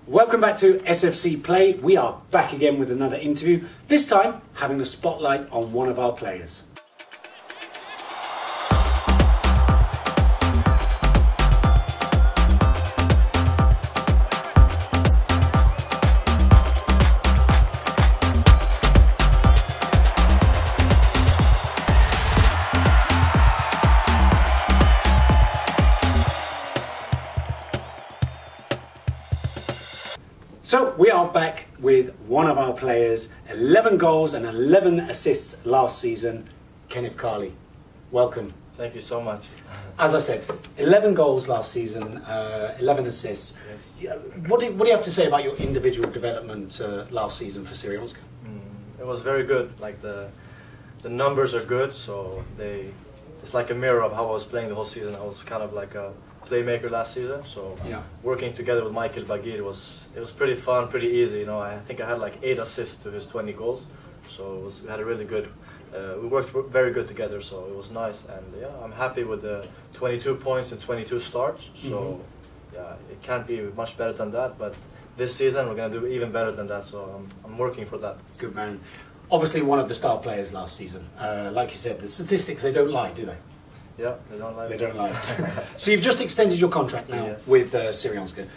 Welcome back to SFCPlay. We are back again with another interview, this time having a spotlight on one of our players. So we are back with one of our players, 11 goals and 11 assists last season, Kenneth Carlie. Welcome. Thank you so much. As I said, 11 goals last season, 11 assists. Yes. What do you have to say about your individual development last season for Syrianska? It was very good. Like the numbers are good, so it's like a mirror of how I was playing the whole season. I was kind of like a playmaker last season, so yeah. Working together with Michael Bagir was pretty fun, pretty easy. You know, I think I had like 8 assists to his 20 goals, so we had a really good. We worked very good together, so it was nice, and yeah, I'm happy with the 22 points and 22 starts. So yeah, it can't be much better than that. But this season we're gonna do even better than that. So I'm working for that. Good man. Obviously, one of the star players last season. Like you said, the statistics, they don't lie, do they? Yeah, they don't lie. They don't lie. So you've just extended your contract now, yes, with Syrianska.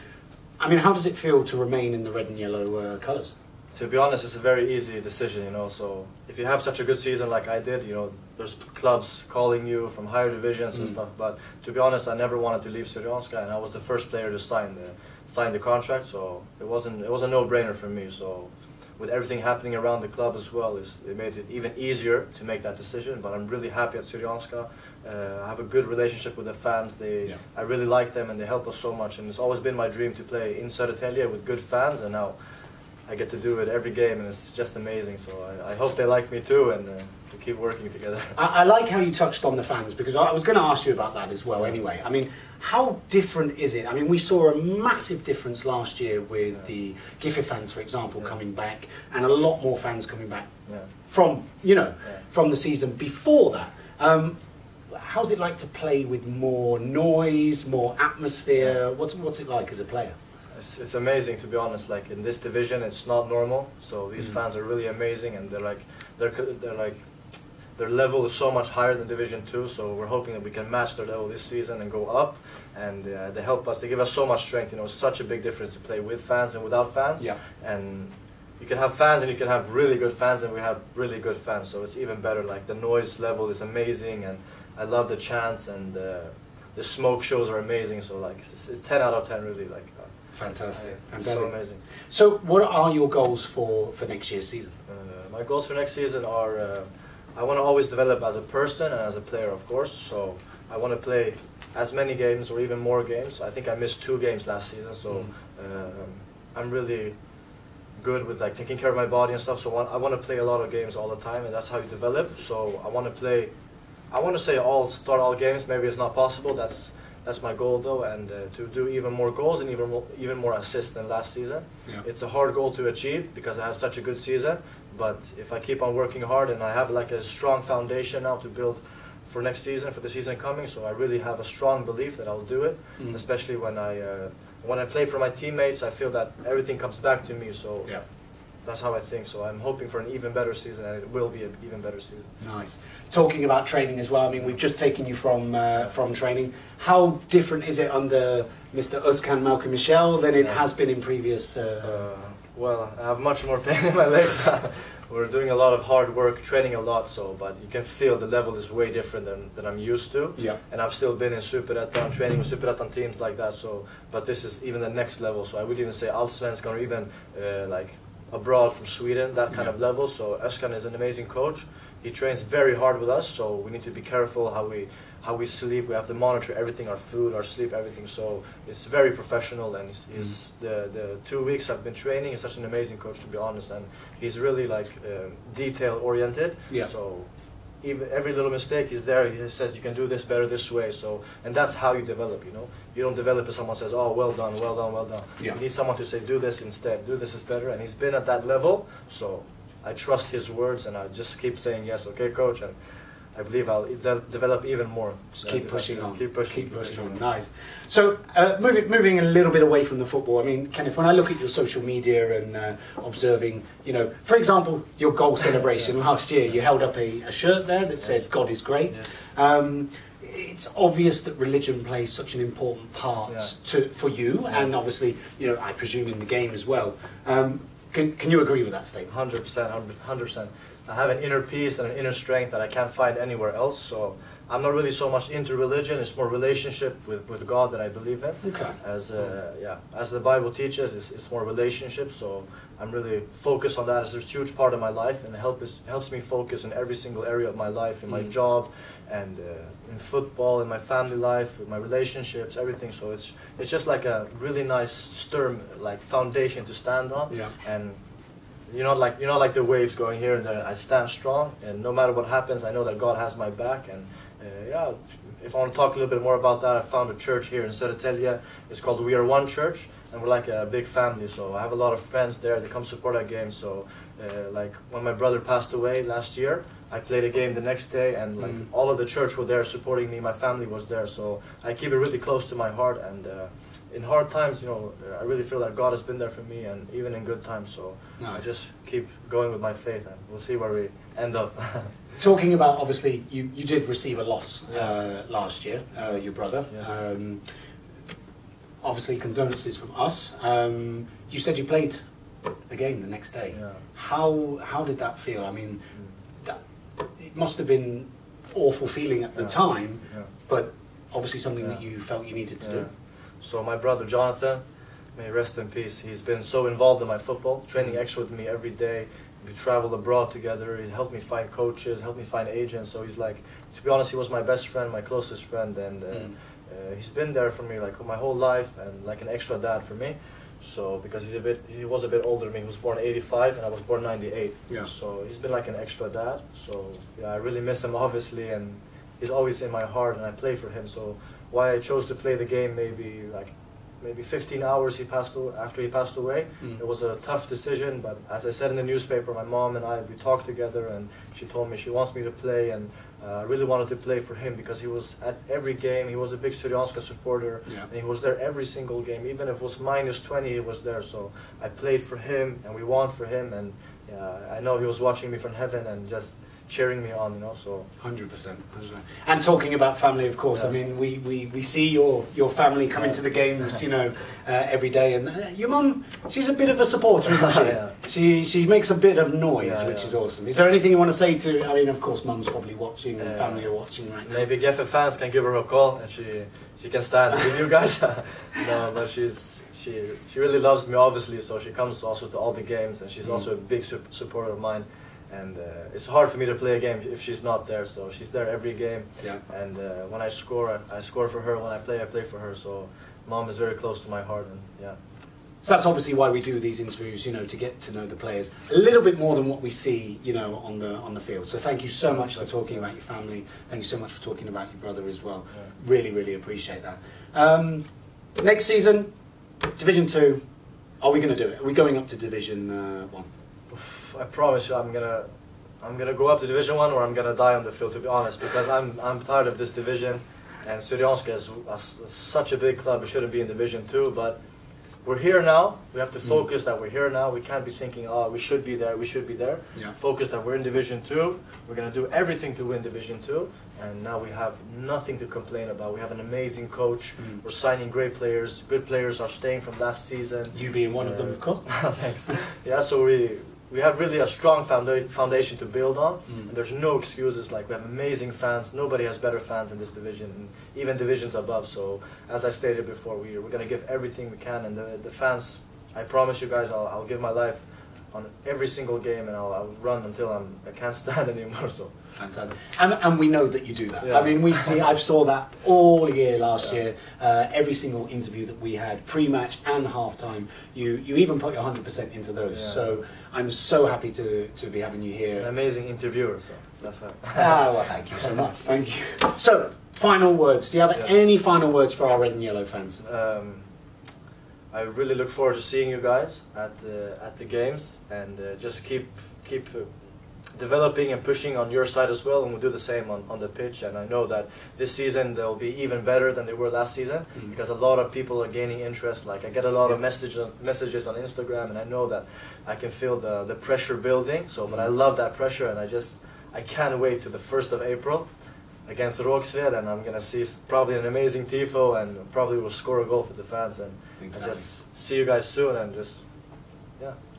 I mean, how does it feel to remain in the red and yellow colours? To be honest, it's a very easy decision, you know. So if you have such a good season like I did, you know, there's clubs calling you from higher divisions and stuff. But to be honest, I never wanted to leave Syrianska, and I was the first player to sign the contract. So it was a no-brainer for me. So with everything happening around the club as well, it made it even easier to make that decision. But I'm really happy at Syrianska. I have a good relationship with the fans. I really like them, and they help us so much. And it's always been my dream to play in Södertälje with good fans, and now I get to do it every game, and it's just amazing. So I hope they like me too, and to keep working together. I like how you touched on the fans, because I was going to ask you about that as well anyway. I mean, how different is it? I mean, we saw a massive difference last year with the Giffe fans, for example, coming back, and a lot more fans coming back from, from the season before that. How's it like to play with more noise, more atmosphere? What's it like as a player? It's amazing, to be honest. Like in this division, it's not normal. So these fans are really amazing, and their level is so much higher than Division 2. So we're hoping that we can match their level this season and go up. And they help us. They give us so much strength. You know, it's such a big difference to play with fans and without fans. Yeah. And you can have fans, and you can have really good fans, and we have really good fans. So it's even better. Like the noise level is amazing, and I love the chants, and the smoke shows are amazing. So like it's 10 out of 10 really. Like fantastic. It's so amazing. So what are your goals for next year's season? My goals for next season are I want to always develop as a person and as a player, of course. So I want to play as many games or even more games. I think I missed 2 games last season, so I'm really good with like taking care of my body and stuff. So I want to play a lot of games all the time, and that's how you develop. So I want to play. I want to say start all games. Maybe it's not possible. That's my goal though, and to do even more goals and even more assists than last season. Yeah. It's a hard goal to achieve because I had such a good season. But if I keep on working hard, and I have like a strong foundation now to build for next season, for the season coming, so I really have a strong belief that I'll do it. Especially when I play for my teammates, I feel that everything comes back to me. So. Yeah. That's how I think. So I'm hoping for an even better season, and it will be an even better season. Nice. Talking about training as well, I mean, we've just taken you from training. How different is it under Mr. Özkan Malcolm Michel than it has been in previous? Well, I have much more pain in my legs. We're doing a lot of hard work, training a lot. But you can feel the level is way different than I'm used to. Yeah. And I've still been in Superettan, training with Superettan teams like that. So, but this is even the next level. So I would even say Allsvenskan, or even like abroad from Sweden, that kind of level. So Özkan is an amazing coach. He trains very hard with us, so we need to be careful how we sleep. We have to monitor everything, our food, our sleep, everything. So it's very professional, and the 2 weeks I've been training, he's such an amazing coach, to be honest, and he's really like detail oriented. Yeah. So even every little mistake, he's there. He says you can do this better this way. So, and that's how you develop. You know, you don't develop if someone says, "Oh, well done, well done, well done." Yeah. You need someone to say, "Do this instead. Do this is better." And he's been at that level, so I trust his words, and I just keep saying yes, okay, coach. And I believe I'll develop even more. Just keep pushing on. Keep pushing on. Nice. So, moving a little bit away from the football, I mean, Kenneth, when I look at your social media and observing, you know, for example, your goal celebration last year, you held up a shirt there that said, "God is great." Yes. It's obvious that religion plays such an important part for you, and obviously, you know, I presume in the game as well. Can you agree with that statement? 100%, 100%. I have an inner peace and an inner strength that I can't find anywhere else. So I'm not really so much into religion. It's more relationship with God that I believe in. Okay. As the Bible teaches, it's more relationship. So I'm really focused on that. It's a huge part of my life, and it helps me focus in every single area of my life, in my job, and in football, in my family life, in my relationships, everything. So it's just like a really nice, stern, like foundation to stand on. Yeah. And like the waves going here and there. I stand strong, and no matter what happens, I know that God has my back. And if I want to talk a little bit more about that, I found a church here in Södertälje. It's called We Are One Church, and we're like a big family. So I have a lot of friends there. They come support our games. So like when my brother passed away last year, I played a game the next day, and like all of the church were there supporting me. My family was there, so I keep it really close to my heart. And in hard times, you know, I really feel that God has been there for me, and even in good times. So nice. I just keep going with my faith, and we'll see where we end up. Talking about, obviously, you did receive a loss last year, your brother. Yes. Obviously, condolences from us. You said you played the game the next day. Yeah. How did that feel? I mean, it must have been awful feeling at the time, but obviously something that you felt you needed to do. So my brother Jonathan, may he rest in peace, he's been so involved in my football, training extra with me every day. We traveled abroad together. He helped me find coaches, helped me find agents. So he's like, to be honest, he was my best friend, my closest friend, and he's been there for me like my whole life, and like an extra dad for me. So because he was a bit older than me. He was born '85 and I was born '98. Yeah. So he's been like an extra dad. So yeah, I really miss him obviously, and he's always in my heart, and I play for him. So why I chose to play the game maybe 15 hours after he passed away. It was a tough decision, but as I said in the newspaper, my mom and we talked together, and she told me she wants me to play, and I really wanted to play for him because he was at every game. He was a big Syrianska supporter, and he was there every single game. Even if it was -20, he was there. So I played for him, and we won for him, and I know he was watching me from heaven and just cheering me on, you know. So 100%. And talking about family, of course, I mean, we see your family coming to the games, you know, every day, and your mum, she's a bit of a supporter, isn't she? She makes a bit of noise, which is awesome. Is there anything you want to say to? I mean, of course, mum's probably watching, and family are watching right now. Maybe GFF fans can give her a call, and she can stand with you guys. No, but she really loves me, obviously. So she comes also to all the games, and she's also a big supporter of mine. And it's hard for me to play a game if she's not there. So she's there every game. Yeah. And when I score for her. When I play for her. So mom is very close to my heart. And yeah. So that's obviously why we do these interviews, you know, to get to know the players a little bit more than what we see, you know, on the field. So thank you so much for talking about your family. Thank you so much for talking about your brother as well. Yeah. Really, really appreciate that. Next season, Division 2. Are we going to do it? Are we going up to Division 1? I promise you, I'm gonna go up to Division 1, or I'm gonna die on the field. To be honest, because I'm tired of this division, and Syrianska is such a big club. It shouldn't be in Division 2, but we're here now. We have to focus that we're here now. We can't be thinking, oh, we should be there. We should be there. Yeah. Focus that we're in Division 2. We're gonna do everything to win Division 2, and now we have nothing to complain about. We have an amazing coach. We're signing great players. Good players are staying from last season. You being one of them, of course. Thanks. Yeah. So we have really a strong foundation to build on, and there's no excuses. Like, we have amazing fans. Nobody has better fans in this division, and even divisions above. So, as I stated before, we're going to give everything we can, and the fans, I promise you guys, I'll give my life on every single game, and I'll run until I can't stand anymore. So fantastic, and we know that you do that. Yeah. I mean, I saw that all year last year. Every single interview that we had, pre-match and halftime, you even put your 100% into those. Yeah. So I'm so happy to be having you here. An amazing interviewer. So that's right. Well, thank you so much. Thank you. So, final words. Do you have any final words for our red and yellow fans? I really look forward to seeing you guys at the games, and just keep developing and pushing on your side as well, and we'll do the same on the pitch. And I know that this season they'll be even better than they were last season, because a lot of people are gaining interest. Like I get a lot of messages on Instagram, and I know that I can feel the pressure building. So, but I love that pressure, and I can't wait to the 1st of April against Rågsved, and I'm gonna see probably an amazing tifo, and probably will score a goal for the fans, and just see you guys soon, and just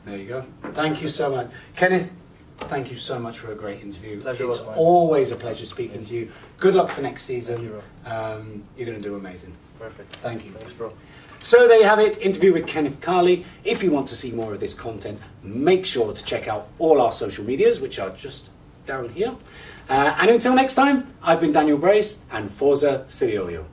There you go. Thank you so much, Kenneth. Thank you so much for a great interview. Pleasure It's was mine. always a pleasure speaking to you. Good luck for next season. Thank you, bro. You're going to do amazing. Perfect. Thank you. Thanks, bro. So there you have it, interview with Kenneth Carlie. If you want to see more of this content, make sure to check out all our social medias, which are just down here. And until next time, I've been Daniel Brace, and Forza Siriolio.